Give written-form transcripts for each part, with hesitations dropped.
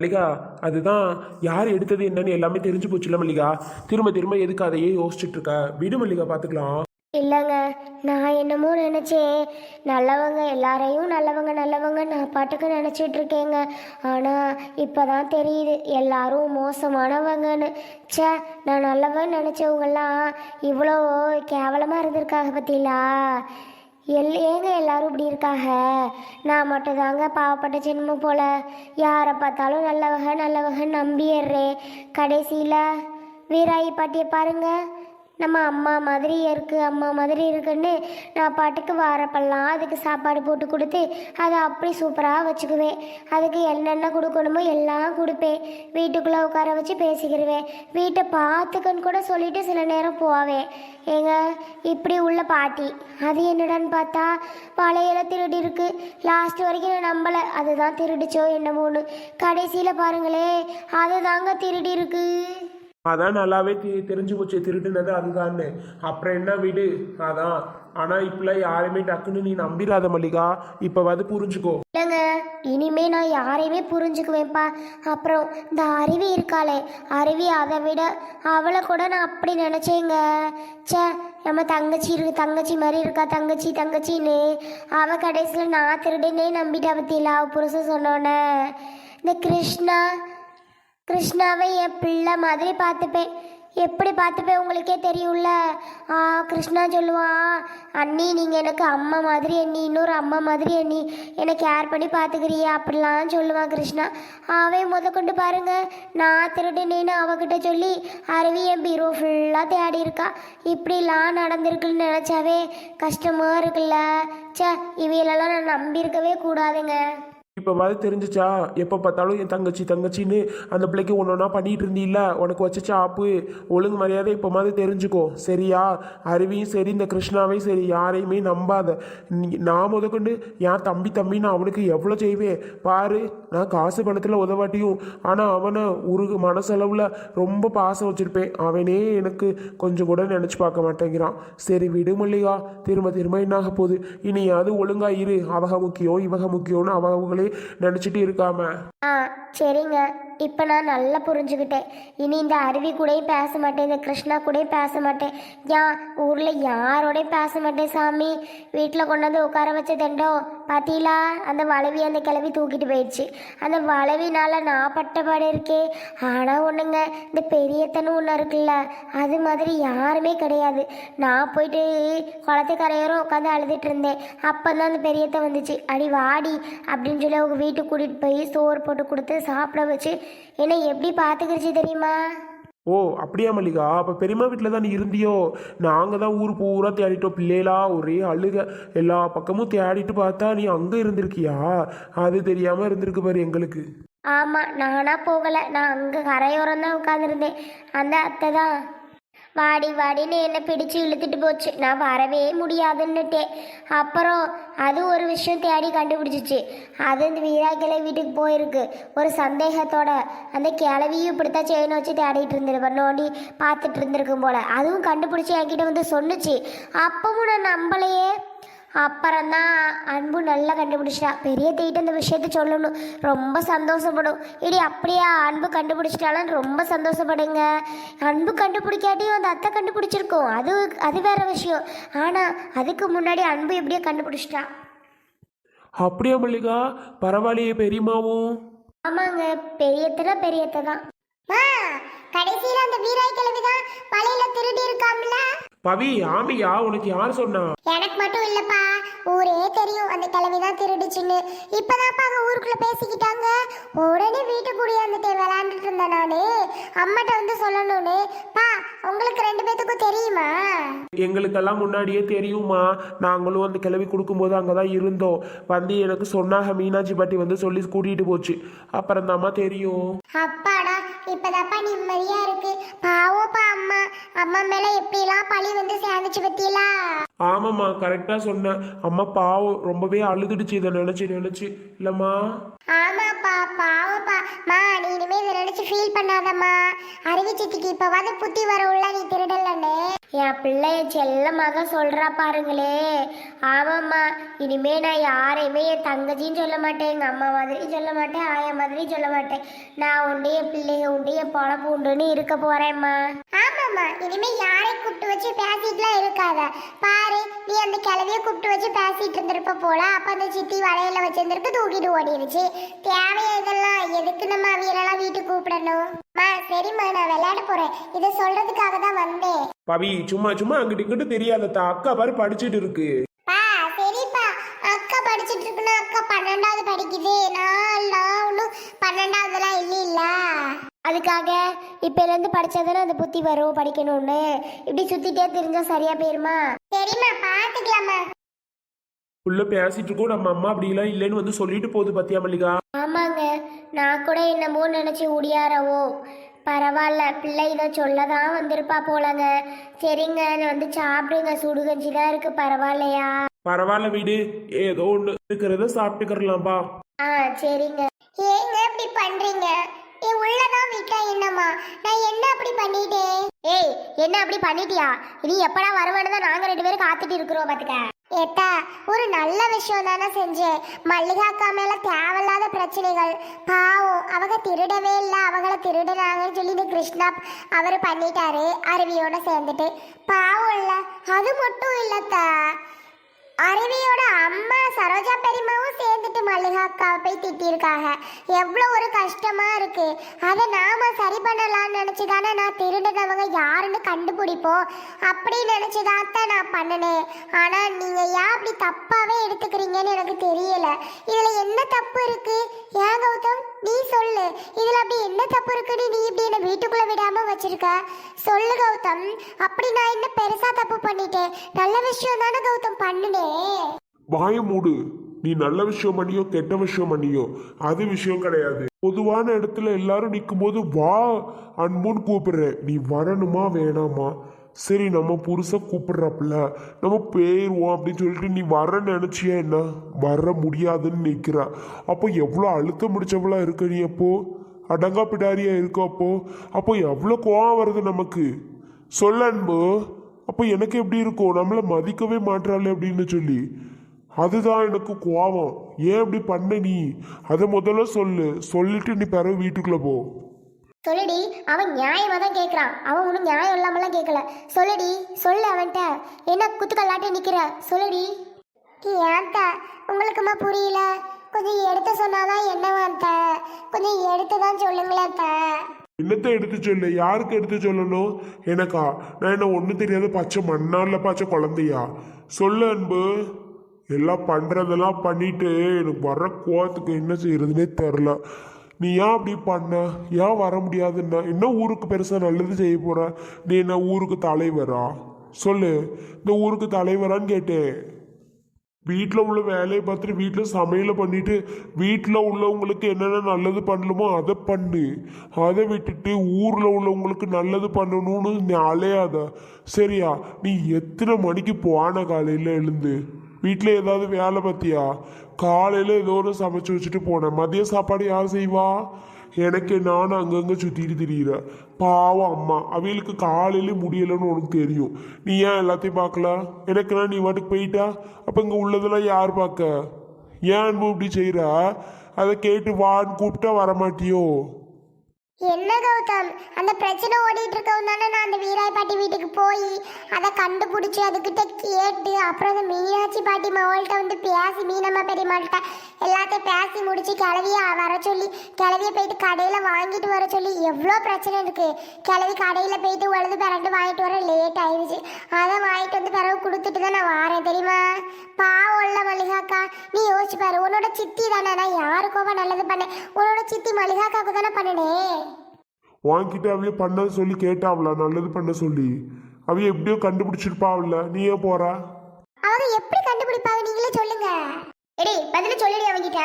மல்லிகா, அதுதான் யார் எடுத்தது என்னன்னு எல்லாமே தெரிஞ்சு போச்சுல மல்லிகா. திரும்ப திரும்ப எதுக்கு அதையே யோசிச்சுட்டு இருக்க? விடு மல்லிகா, பார்த்துக்கலாம். இல்லைங்க, நான் என்னமோ நினச்சேன். நல்லவங்க எல்லாரையும் நல்லவங்க நல்லவங்க நான் பாட்டுக்கு நினச்சிட்டு இருக்கேங்க. ஆனால் இப்போ தான் தெரியுது எல்லாரும் மோசமானவங்கன்னு. ச்சே, நான் நல்லவன் நினச்சவங்கெல்லாம் இவ்வளோ கேவலமாக இருந்திருக்காங்க பத்திலா. ஏங்க எல்லாரும் இப்படி இருக்காக? நான் மட்டும் தாங்க பாவப்பட்ட ஜென்மம் போல. யாரை பார்த்தாலும் நல்லவங்க நல்லவங்க நம்பிடுறேன். கடைசியில் வீராயி பாட்டியை பாருங்க, நம்ம அம்மா மாதிரி இருக்கு அம்மா மாதிரி இருக்குன்னு நான் பாட்டுக்கு வாரப்பெல்லாம் அதுக்கு சாப்பாடு போட்டு கொடுத்து அதை அப்படி சூப்பராக வச்சுக்குவேன். அதுக்கு என்னென்ன கொடுக்கணுமோ எல்லாம் கொடுப்பேன். வீட்டுக்குள்ளே உட்கார வச்சு பேசிக்கிடுவேன். வீட்டை பார்த்துக்கன்னு கூட சொல்லிட்டு சில நேரம் போவேன். ஏங்க, இப்படி உள்ள பாட்டி அது என்னடான்னு பார்த்தா பழையில திருடி இருக்கு. லாஸ்ட் வரைக்கும் நான் நம்பலை அதுதான் திருடிச்சோ என்னமோன்னு. கடைசியில் பாருங்களே, அது தாங்க திருடி இருக்கு. அதான் நல்லாவே தெரிஞ்சு போச்சு திருட்டுனது அதுதான்னு. அப்புறம் என்ன விடு, அதான். ஆனால் இப்பெல்லாம் யாரையுமே டக்குன்னு நீ நம்பிடாத மல்லிகா. இப்போவாது புரிஞ்சுக்கோ. இல்லைங்க, இனிமே நான் யாரையுமே புரிஞ்சுக்குவேன்ப்பா. அப்புறம் இந்த அருவி இருக்காளே, அருவி அதை விட அவளை கூட நான் அப்படி நினச்சேங்க. ச்சே, நம்ம தங்கச்சி இருக்கு, தங்கச்சி மாதிரி இருக்கா, தங்கச்சி தங்கச்சின்னு. அவள் கடைசியில் நான் திருடுனே நம்பிட்டா பத்தியில அவள் புருஷன் சொன்னோன்னே. இந்த கிருஷ்ணாவை என் பிள்ளை மாதிரி பார்த்துப்பேன். எப்படி பார்த்துப்பேன் உங்களுக்கே தெரியும்ல. கிருஷ்ணா சொல்லுவான், அண்ணி நீங்கள் எனக்கு அம்மா மாதிரி அண்ணி, இன்னொரு அம்மா மாதிரி அண்ணி, என்னை கேர் பண்ணி பார்த்துக்கிறியா அப்படிலாம் சொல்லுவான் கிருஷ்ணா. அவன் கொண்டு பாருங்க, நான் திருடுனேன்னு அவகிட்ட சொல்லி அருவி என் பீரோ ஃபுல்லாக தேடி இருக்கா. இப்படிலாம் நடந்திருக்குன்னு நினச்சாவே கஷ்டமாக இருக்குல்ல. சே, இவையிலெல்லாம் நான் நம்பியிருக்கவே கூடாதுங்க. இப்போவாது தெரிஞ்சிச்சா? எப்போ பார்த்தாலும் என் தங்கச்சி தங்கச்சின்னு அந்த பிள்ளைக்கு ஒன்று ஒன்றா பண்ணிகிட்டு இருந்தீல்ல, உனக்கு வச்ச ஆப்பு. ஒழுங்கு மரியாதை இப்போ மாதிரி தெரிஞ்சுக்கோ, சரியா? அருவியும் சரி இந்த கிருஷ்ணாவையும் சரி யாரையுமே நம்பாத. நான் முதற்கொண்டு என் தம்பி தம்பின்னு அவனுக்கு எவ்வளோ செய்வேன் பாரு. நான் காசு பணத்தில் உதவாட்டியும் ஆனால் அவனை ஒரு மனசளவில் ரொம்ப பாசம் வச்சுருப்பேன். அவனே எனக்கு கொஞ்சம் கூட நினச்சி பார்க்க மாட்டேங்கிறான். சரி விடு மல்லிகா, திரும்ப திரும்ப என்னாக போகுது. இனியாவது ஒழுங்கா இரு. அவக முக்கியம் இவக முக்கியம்னு அவங்களே நினைச்சிட்டு இருக்காம. சரிங்க, இப்போ நான் நல்லா புரிஞ்சுக்கிட்டேன். இனி இந்த அருவி கூடயும் பேச மாட்டேன், இந்த கிருஷ்ணா கூடயும் பேச மாட்டேன், ஏன் ஊரில் யாரோடையும் பேச மாட்டேன். சாமி, வீட்டில் கொண்டாந்து உட்கார வச்ச தண்டம் பார்த்தீங்களா? அந்த வளவி அந்த கிளவி தூக்கிட்டு போயிடுச்சு. அந்த வளவினால நான் பட்டப்பாடு இருக்கேன். ஆனால் ஒன்றுங்க, இந்த பெரியத்தனும் ஒன்று இருக்குல்ல, அது மாதிரி யாருமே கிடையாது. நான் போயிட்டு குளத்து கரையோரம் உட்காந்து அழுதுட்டு இருந்தேன். அப்போ தான் அந்த பெரியத்தை வந்துச்சு. அடி வாடி அப்படின்னு சொல்லி அவங்க வீட்டுக்கு கூட்டிகிட்டு போய் சோறு போட்டு கொடுத்து சாப்பிட வச்சு என்னை எப்படி பார்த்துக்கிடுச்சு தெரியுமா? ஓ அப்படியா மல்லிகா? அப்போ பெரியம்மா வீட்டில் தான் நீ இருந்தியோ? நாங்கள் தான் ஊர் பூரா தேடிட்டோம். பிள்ளைகளா ஒரே அழுக, எல்லா பக்கமும் தேடிட்டு பார்த்தா நீ அங்கே இருந்திருக்கியா? அது தெரியாமல் இருந்திருக்கு பாரு எங்களுக்கு. ஆமாம், நானா போகலை, நான் அங்கே கரையோரம் தான் உட்காந்துருந்தேன். அந்த அத்தை தான் வாடி வாடின்னு என்னை பிடிச்சு இழுத்துட்டு போச்சு. நான் வரவே முடியாதுன்னுட்டேன். அப்புறம் அது ஒரு விஷயம் தேடி கண்டுபிடிச்சிச்சு. அது இந்த வீராக்கிளை வீட்டுக்கு போயிருக்கு ஒரு சந்தேகத்தோட. அந்த கிளவியும் இப்படித்தான் செயினை வச்சு தேடிட்டு இருந்திருப்பேன், நோண்டி பார்த்துட்டு இருந்திருக்கும் போல. அதுவும் கண்டுபிடிச்சி என்கிட்ட வந்து சொன்னுச்சு. அப்பவும் நான் நம்பலையே. அப்புறம்தான் அன்பு நல்லா கண்டுபிடிச்சிட்டா. பெரிய தேய்ட்டு அந்த விஷயத்த சொல்லணும், ரொம்ப சந்தோஷப்படும். இடி அப்படியா? அன்பு கண்டுபிடிச்சிட்டாலும் ரொம்ப சந்தோஷப்படுங்க. அன்பு கண்டுபிடிக்காட்டியும் அந்த அத்தை கண்டுபிடிச்சிருக்கோம், அது வேற விஷயம். ஆனால் அதுக்கு முன்னாடி அன்பு எப்படியோ கண்டுபிடிச்சிட்டா. அப்படியா மல்லிகா? பரவாயில்லையே பெரியம்மாவும். ஆமாங்க, பெரியத்தை தான். கடைசியில் அந்த வீராய் கிழவிதான் பழையில திருடி இருக்காம்ல. பவி, ஆமியா? உனக்கு யார் சொன்னா? எனக்கு மட்டும் இல்லப்பா, ஊரே தெரியும் அந்த கிழவிதான் திருடிச்சுன்னு. இப்பதான்ப்பா அங்க ஊருக்குள்ள பேசிக்கிட்டாங்க. உடனே வீட்டுக்குடியே வந்துட்டு விளையாண்டுட்டு இருந்தேன் நானு. அம்மாட்ட வந்து சொல்லணும்னு. பா, உங்களுக்கு ரெண்டு பேத்துக்கும் தெரியுமா? எங்களுக்கெல்லாம் முன்னாடியே தெரியுமா. நாங்களும் அந்த கிளவி கொடுக்கும்போது அங்கதான் இருந்தோம். வந்து எனக்கு சொன்னாங்க, மீனாட்சி பாட்டி வந்து சொல்லி கூட்டிட்டு போச்சு. அப்புறம் தாம்மா தெரியும். அப்பாடா, இப்பதாப்பா நிம்மதியா இருக்கு. பாவோப்பா அம்மா, அம்மா மேல எப்படிலாம் பழி வந்து சேர்ந்துச்சு பத்தியலா? ஆமாம்மா, கரெக்டா சொன்ன. அம்மா பாவம், ரொம்பவே அழுதுடுச்சு இதை நினைச்சு இல்லம்மா? ஆமாப்பா, பாவப்பா. மா, நீ இனிமே இதை நினைச்சு நினைச்சு ஃபீல் பண்ணாதம்மா. அருவி சித்திக்கு இப்பவாது புத்தி வரவுள்ள நீ திருடலன்னு. என் பிள்ளைய செல்லமாக சொல்றா பாருங்களே. ஆமாம்மா, இனிமே நான் யாரையுமே என் தங்கச்சின்னு சொல்ல மாட்டேன், எங்க அம்மா மாதிரி சொல்ல மாட்டேன், ஆயா மாதிரி சொல்ல மாட்டேன். நான் உண்டு என் பிள்ளைங்க உண்டு என் பொழப்பு உண்டுன்னு இருக்க போறேம்மா. ஆமாம்மா, இனிமே யாரையும் கூப்பிட்டு வச்சு பேசிட்டுலாம் இருக்காத. பாரு, நீ அந்த கிளவிய கூப்பிட்டு வச்சு பேசிட்டு இருந்திருப்ப போல. அப்ப அந்த சித்தி வளையல வச்சிருந்திருக்கு, தூக்கிட்டு ஓடிடுச்சு. தேவையா இதெல்லாம்? எதுக்கு நம்ம அவியலெல்லாம் வீட்டுக்கு கூப்பிடணும்? சரிம்மா, நான் விளையாட போறேன். இதை சொல்றதுக்காக தான் வந்தேன். பவி சும்மா சும்மா அங்கிட்டு இங்கிட்டு தெரியாதத்தா. அக்கா பாரு படிச்சுட்டு இருக்கு. சரிப்பா, அக்கா படிச்சுட்டு இருக்குன்னா அக்கா 12வது படிக்குது. நான் ஒன்றும் 12வதுலாம் இல்ல. அதுக்காக இப்போலேருந்து படிச்சாதானே அந்த புத்தி வரும் படிக்கணும்னு. இப்படி சுத்திட்டே தெரிஞ்சா சரியா போயிருமா? சரிம்மா, பாத்துக்கலாமா. உள்ள பேசிட்டு இருக்கோம், நம்ம அம்மா அப்படிலாம் இல்லைன்னு வந்து சொல்லிட்டு போகுது பத்தியா மல்லிகா. ஆமாங்க, நான் கூட என்னமோ நினைச்சு ஓடியாரவோ. பரவாயில்ல, பிள்ளை இதை சொல்லதான் வந்திருப்பா போலங்க. சரிங்க, வந்து சாப்பிடுங்க, சுடுகஞ்சி தான் இருக்கு. பரவாயில்லையா? பரவாயில்ல வீடு, ஏதோ ஒண்ணு இருக்கிறத சாப்பிட்டுக்கறலாம்பா. சரிங்க. ஏங்க இப்படி பண்றீங்க? உள்ளதான் வீட்டா என்னம்மா? நான் என்ன அப்படி பண்ணிட்டேன்? ஏய், என்ன அப்படி பண்ணிட்டியா? நீ எப்படா வருவானு தான் நாங்க 2 பேரும் காத்துட்டு இருக்கிறோம் பாத்துக்க. ஏட்டா, ஒரு நல்ல விஷயம் தானே செஞ்சேன். மல்லிகா அக்கா மேல தேவையில்லாத பிரச்சனைகள். பாவம், அவங்க திருடவே இல்லை, அவங்கள திருடுறாங்கன்னு சொல்லி இந்த கிருஷ்ணா அவரு பண்ணிட்டாரு அருவியோட சேர்ந்துட்டு. பாவம் இல்ல. அது மட்டும் இல்லத்தா, அருவியோட அம்மா சரோஜா பெரியம்மாவும் சேர்ந்துட்டு மல்லிகா அக்காவை போய் திட்டிருக்காங்க. எவ்வளோ ஒரு கஷ்டமா இருக்கு. அதை நாம சரி பண்ணலாம்னு நினைச்சுதானே நான் திருடினவங்க யாருன்னு கண்டுபிடிப்போம் அப்படின்னு நினைச்சுதான் நான் பண்ணினேன். ஆனா நீங்க ஏன் அப்படி தப்பாவே எடுத்துக்கிறீங்கன்னு எனக்கு தெரியல. இதுல என்ன தப்பு இருக்கு? ஏன் கௌதம், நீ சொல்லு. இதுல அப்படி என்ன தப்பு இருக்குன்னு நீ இப்படி என்ன வீட்டுக்குள்ள விடாம வச்சிருக்க? சொல்லு கௌதம். அப்படி நான் என்ன பெருசா தப்பு பண்ணிட்டேன்? நல்ல விஷயம் தானே கௌதம் பண்ணுனேன். வாய மூடு. நீ நல்ல விஷயம் பண்ணியோ கெட்ட விஷயம் பண்ணியோ அது விஷயம் கிடையாது. பொதுவான இடத்துல எல்லாரும் நிற்கும் போது வா அன்புன்னு கூப்பிடுறேன். நீ வரணுமா வேணாமா? சரி, நம்ம புருஷ கூப்பிடுறாப்புல நம்ம போயிடுவோம் அப்படின்னு சொல்லிட்டு நீ வர நினைச்சியா? என்ன வர முடியாதுன்னு நிற்கிற. அப்போ எவ்வளோ அழுத்தம் முடிச்சவளா இருக்க நீ? அப்போ அடங்கா பிடாரியா இருக்க. அப்போ எவ்வளோ கோவம் வருது நமக்கு. சொல்ல அன்பு. அப்போ எனக்கு எப்படி இருக்கும்? நம்மளை மதிக்கவே மாட்டாளே அப்படின்னு சொல்லி அதுதான் எனக்கு கோவம். ஏன் இப்படி பண்ண நீ? அதை முதல்ல சொல்லு. சொல்லிட்டு நீ பிறகு வீட்டுக்குள்ள போ. சொல்லுடி. அவன் நியாயமா தான் கேட்குறான். அவன் ஒன்றும் நியாயம் இல்லாமலாம் கேட்கல. சொல்லுடி, சொல்லு. அவன்கிட்ட என்ன குத்துக்கல்லாட்டி நிற்கிற? சொல்லுடி. ஏன்டா உங்களுக்குமா புரியல? கொஞ்சம் எடுத்து சொன்னாதான் என்ன வார்த்த? கொஞ்சம் எடுத்து தான் சொல்லுங்களேன். என்னத்தை எடுத்து சொல்லு? யாருக்கு எடுத்து சொல்லணும்? எனக்கா? நான் என்ன ஒன்றும் தெரியாத பச்சை மண்ணால பச்சை குழந்தையா? சொல்லு அன்பு. எல்லாம் பண்ணுறதெல்லாம் பண்ணிட்டு எனக்கு வர்ற கோவத்துக்கு என்ன செய்யறதுனே தெரில. நீ ஏன் அப்படி பண்ண? ஏன் வர முடியாதுன்னா? என்ன ஊருக்கு பெருசாக நல்லது செய்ய போற? நீ என்ன ஊருக்கு தலைவரா? சொல்லு. இந்த ஊருக்கு தலைவரான்னு கேட்டேன். வீட்டில் உள்ள வேலையை பார்த்துட்டு வீட்டில் சமையலை பண்ணிட்டு வீட்டில் உள்ளவங்களுக்கு என்னென்ன நல்லது பண்ணணுமோ அதை பண்ணு. அதை விட்டுட்டு ஊரில் உள்ளவங்களுக்கு நல்லது பண்ணணும்னு நீ அலையாத. சரியா? நீ எத்தனை மணிக்கு போன காலையில் எழுந்து? வீட்டில் ஏதாவது வேலை பார்த்தியா? காலையில் ஏதோ ஒரு சமைச்சு வச்சுட்டு போனேன். மதிய சாப்பாடு யார் செய்வா? எனக்கு நானும் அங்கங்கே சுற்றிட்டு திரியிறேன். பாவம் அம்மா, அவங்களுக்கு காலையில முடியலைன்னு உனக்கு தெரியும். நீ ஏன் எல்லாத்தையும் பார்க்கல? எனக்குன்னா நீ வாட்டுக்கு போயிட்டா அப்போ இங்கே உள்ளதெல்லாம் யார் பார்க்க? ஏன் அன்பு இப்படி செய்கிற? அதை கேட்டு வான்னு கூப்பிட்டா வரமாட்டியோ? என்ன கௌதம், அந்த பிரச்சனை ஓடிட்டு இருக்கவும் தானே நான் அந்த வீராய் பாட்டி வீட்டுக்கு போய் அதை கண்டுபிடிச்சி அதுக்கிட்ட கேட்டு அப்புறம் அந்த மீனாட்சி பாட்டி மவள்கிட்ட வந்து பேசி மீனம்மா பெரியம்மாள்கிட்ட எல்லாத்தையும் பேசி முடிச்சு கிளவிய வர சொல்லி கிளவிய போயிட்டு கடையில் வாங்கிட்டு வர சொல்லி எவ்வளோ பிரச்சனை இருக்கு. கிளவி கடையில் போயிட்டு உழுது பிறண்டு வாங்கிட்டு வர லேட் ஆயிடுச்சு. அதை வாங்கிட்டு வந்து பிறகு கொடுத்துட்டு தான் நான் வாரேன் தெரியுமா? பாவம் இல்லை மல்லிகாக்கா. நீ யோசிச்சு பாரு, உன்னோட சித்தி தானே. நான் யாருக்கோவா நல்லது பண்ணேன்? உன்னோட சித்தி மல்லிகாக்காவுக்கு தானே பண்ணினேன். வாங்கிட்டு அவைய பண்ண சொல்லி கேட்டாவல நல்லது பண்ண சொல்லி அவைய எப்படியோ கண்டுபிடிச்சிருப்பாவல. நீ ஏன் போற? அவங்க எப்படி கண்டுபிடிப்பாங்க நீங்களே சொல்லுங்க. எடி பதில சொல்லுடி அவங்கிட்ட.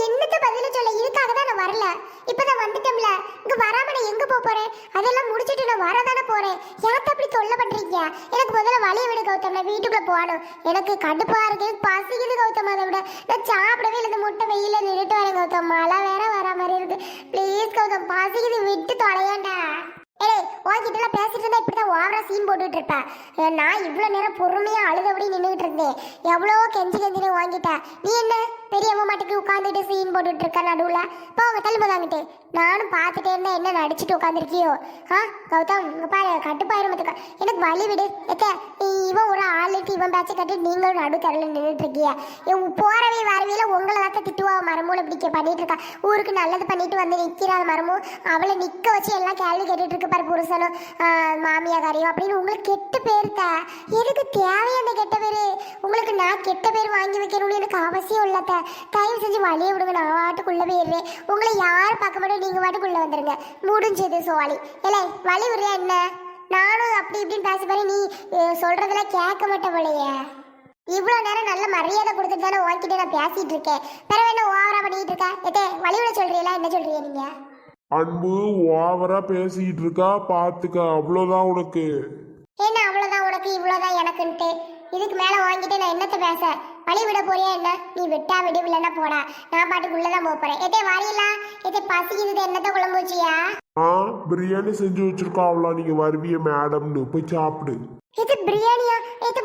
என்னத்த பதில சொல்ல? இதுக்காக தான் நான் வரல. இப்பதான் வந்துட்டோம்ல, இங்க வராம நான் எங்க போறேன்? அதெல்லாம் முடிச்சிட்டு நான் வரதானே போறேன். யார்ட்ட அப்படி தொல்லை பண்றீங்க? எனக்கு முதல்ல வழியை விடு கௌதம், நான் வீட்டுக்குள்ள போகணும். எனக்கு கடுப்பா இருக்கு, பசிக்குது கௌதம். அதை விட நான் சாப்பிடவே இல்லை, இந்த முட்டை வெயில நின்றுட்டு வரேன் கௌதம். மழை வேற வர மாதிரி இருக்கு. ப்ளீஸ் கௌதம், பசிக்குது, விட்டு தொலையாண்டா. ஏய், உன்கிட்டலாம் பேசிட்டு இருந்தா இப்படிதான் ஓவரா சீன் போட்டுட்டு இருப்பேன். நான் இவ்வளவு நேரம் பொறுமையா அழுதபடி நின்றுட்டு இருந்தேன். எவ்வளவோ கெஞ்சினு வாங்கிட்டேன். நீ என்ன பெரியம்மா மாட்டுக்கு உட்காந்துட்டு சீன் போட்டுட்டு இருக்க நடுவுல? போங்க தள்ளுமா தாங்கிட்டு. நானும் பார்த்துட்டே இருந்தா என்ன நடிச்சுட்டு உட்காந்துருக்கியோ? கௌதம் இங்க பாரு, கட்டுப்பாயிரமத்துக்கா எனக்கு வழி விடு. இவன் ஒரு ஆளுக்கு இவன் பேச்சை கட்டிட்டு நீங்களும் நடு தரல நின்றுட்டு இருக்கிய. போறவே வரவையில உங்களை தான் திட்டுவா மரமும் இப்படி பண்ணிட்டு இருக்கா. ஊருக்கு நல்லது பண்ணிட்டு வந்து நிக்கிறாத மரமும் அவளை நிக்க வச்சு எல்லாம் கேள்வி கேட்டுட்டு இருக்கு பாரு, புருஷனும் மாமியாக்காரியும் அப்படின்னு. உங்களுக்கு கெட்ட பேருத்த எதுக்கு தேவையா அந்த கெட்ட பேரு? உங்களுக்கு நான் கெட்ட பேர் வாங்கி வைக்கணும்னு எனக்கு அவசியம் இல்லத்த. தயவு செஞ்சு வழியை விடுங்க, நான் வாட்டுக்குள்ள போயிடுறேன். உங்களை யாரும் பார்க்க மாட்டோம், நீங்க வாட்டுக்குள்ள வந்துருங்க, முடிஞ்சது சோழி. இல்லை வழி விடுறியா என்ன? நானும் அப்படி இப்படின்னு பேசி பாரு, நீ சொல்றதெல்லாம் கேட்க மாட்டேன் போலையே. இவ்வளவு நேரம் நல்ல மரியாதை கொடுத்துட்டு தானே உன்கிட்ட நான் பேசிட்டு இருக்கேன். பிறகு என்ன ஓவரா பண்ணிட்டு இருக்க? வழி விட சொல்றீங்களா? என்ன சொல்றீங்க நீங்க? அன்பு ஓவரா பேசிக்கிட்டு இருக்கா, பாத்துக்க. அவ்வளவுதான் உனக்கு. என்ன அவ்வளவுதான் உனக்கு, இவ்வளவுதான் எனக்குன்ட்டு? இதுக்கு மேல வாங்கிட்டு நான் என்னத்த பேச? வழி விட போறியா என்ன? நீ விட்டா விடு, இல்லைன்னா போடா. நான் பாட்டுக்குள்ளதான் போறேன். வாரியலா? பசிக்குது, என்னத்த குழம்பு வச்சியா? பிரியாணி செஞ்சு வச்சிருக்கோம், அவ்வளோ. நீங்க வருவிய மேடம்னு போய் சாப்பிடு. இது பிரியாணியா?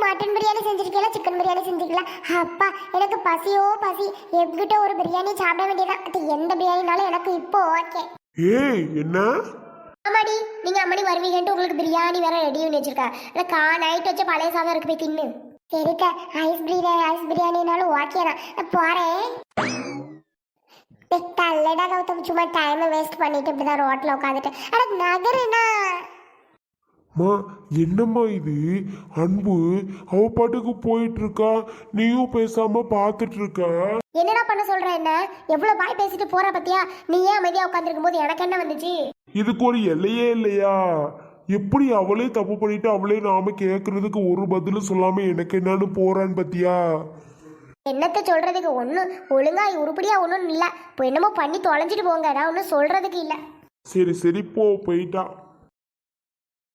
மட்டன் பிரியாணி செஞ்சிருக்கீங்களா, சிக்கன் பிரியாணி செஞ்சிருக்கலாம்? அப்பா எனக்கு பசியோ பசி. எங்கிட்ட ஒரு பிரியாணி சாப்பிட வேண்டியதான். அது எந்த பிரியாணினாலும் எனக்கு இப்போ ஓகே. ஏய் என்ன? ஆமாடி, நீங்க அம்மணி வருவீங்கன்ட்டு உங்களுக்கு பிரியாணி வேற ரெடி பண்ணி வச்சிருக்கா. நைட் வச்ச பழைய சாதம் இருக்கு, போய் தின்னு. சரிக்கா, ஐஸ் பிரியாணினாலும் ஓகே தான். நான் போறேன். தள்ளடா கௌதம், சும்மா டைமை வேஸ்ட் பண்ணிட்டு இப்படிதான் ரோட்ல உட்காந்துட்டு. அட நகருனா என்னம்மா இது? அன்பு அவ பாட்டுக்கு போயிட்டு இருக்கா, நீயும் பேசாம பாத்துட்டு இருக்க. என்னடா பண்ண சொல்ற? என்ன எவ்வளவு பாய் பேசிட்டு போற பத்தியா? நீ ஏன் அமைதியா உட்காந்துருக்கும் போது எனக்கு என்ன வந்துச்சு? இதுக்கு ஒரு எல்லையே இல்லையா? எப்படி அவளே தப்பு பண்ணிட்டு அவளே நாம கேக்குறதுக்கு ஒரு பதிலும் சொல்லாம எனக்கு என்னன்னு போறான்னு பத்தியா? என்னத்த சொல்றதுக்கு? ஒன்னும் ஒழுங்கா உருப்படியா ஒன்னும் இல்ல. இப்போ என்னமோ பண்ணி தொலைஞ்சிட்டு போங்க, நான் ஒன்னும் சொல்றதுக்கு இல்ல. சரி சரி, போயிட்டா.